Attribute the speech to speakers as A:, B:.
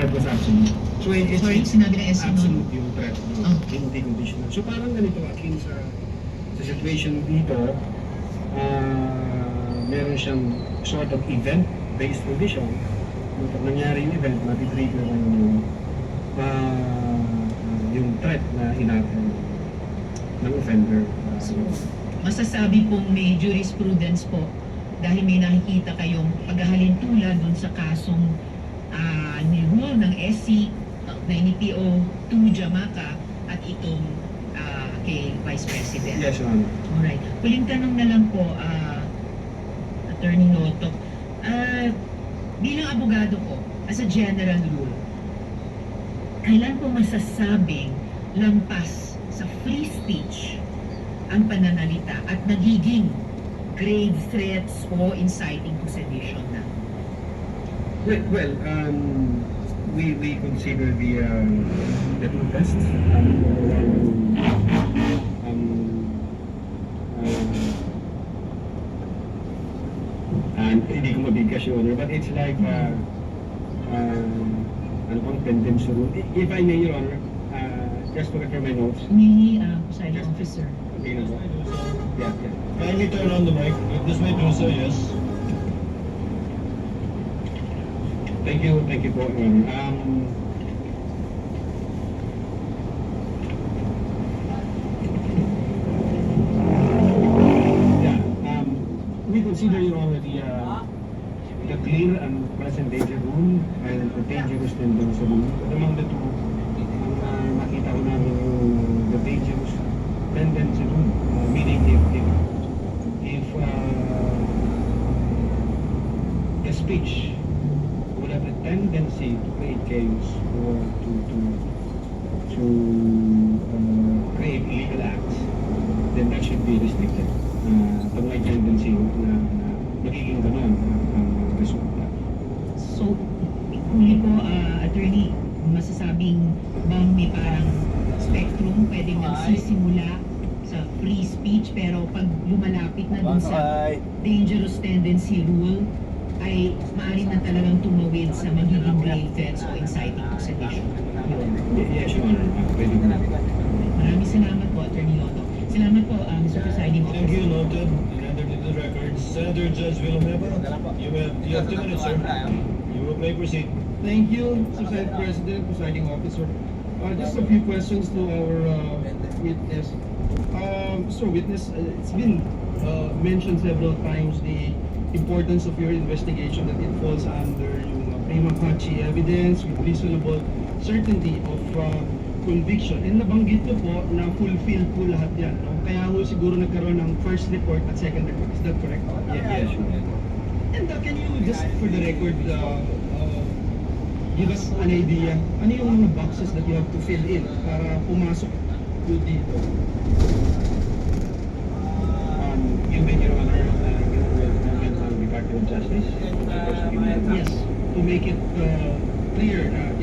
A: threat was absolute. So it's
B: Sorry, sinabi ng SC
A: absolute
B: noon?
A: yung threat,
B: Oh.
A: hindi conditional. So parang ganito, at least sa situation dito, meron siyang sort of event-based condition. Pag nangyari yung event, matitreat na yung threat na inatin ng offender.
B: So, masasabi pong may jurisprudence po dahil may nakikita kayong paghahalin tulad dun sa kasong ni-rule ng SC, na NPO, to Jamaica at itong kay Vice President.
A: Yes, Your Honor.
B: Alright. Huling tanong na lang po, Attorney Noto. Bilang abogado po, as a general rule, kailan po masasabing lampas sa free speech ang pananalita at nagiging grave threats o inciting to sedition na?
A: Well, we consider the two tests. And hindi ko mabigkas, Your Honor, but it's like ano pang pendants rule. If I may, Your Honor, just to refer my notes.
B: Ni presiding officer.
A: Okay na po? Yeah.
C: Kindly turn on the mic. This may do so, yes.
A: Thank you po, Your Honor. We consider, Your Honor, the clear and present danger rule and the dangerous tendency rule. But among the two, ang nakita ko namin yung the dangerous tendency rule, meaning if the speech would have a tendency to create chaos or to create illegal acts, then that should be restricted. Pag may tendency na magiging gano'n ang resulta.
B: So, huli po, attorney, masasabing bang may parang spectrum pwedeng nagsisimula sa free speech pero pag lumalapit na dun sa dangerous tendency rule ay maaari na talagang tumawid sa magiging grave threats o inciting to sedition?
A: Yes, Your Honor. Pwede po.
B: Maraming salamat po, Attorney Noto. Salamat po, Mr. Presiding
C: Thank you,
B: Officer.
C: noted. And entered into the record. Senator Judge Villanueva, you have 2 minutes, sir. You may proceed.
D: Thank you, Senate President, Presiding Officer. Just a few questions to our witness. So, witness, it's been mentioned several times the importance of your investigation, that it falls under yung prima facie evidence with reasonable certainty of conviction. And nabanggit niyo po na fulfill po lahat yan, no? Kaya ho siguro nagkaroon ng first report at second report. Is that correct?
A: Yes, Your Honor.
D: And can you just, for the record, give us an idea, ano yung mga boxes that you have to fill in para pumasok po dito?
A: You mean, Your Honor, Department of Justice?
D: Yes, to make it clear na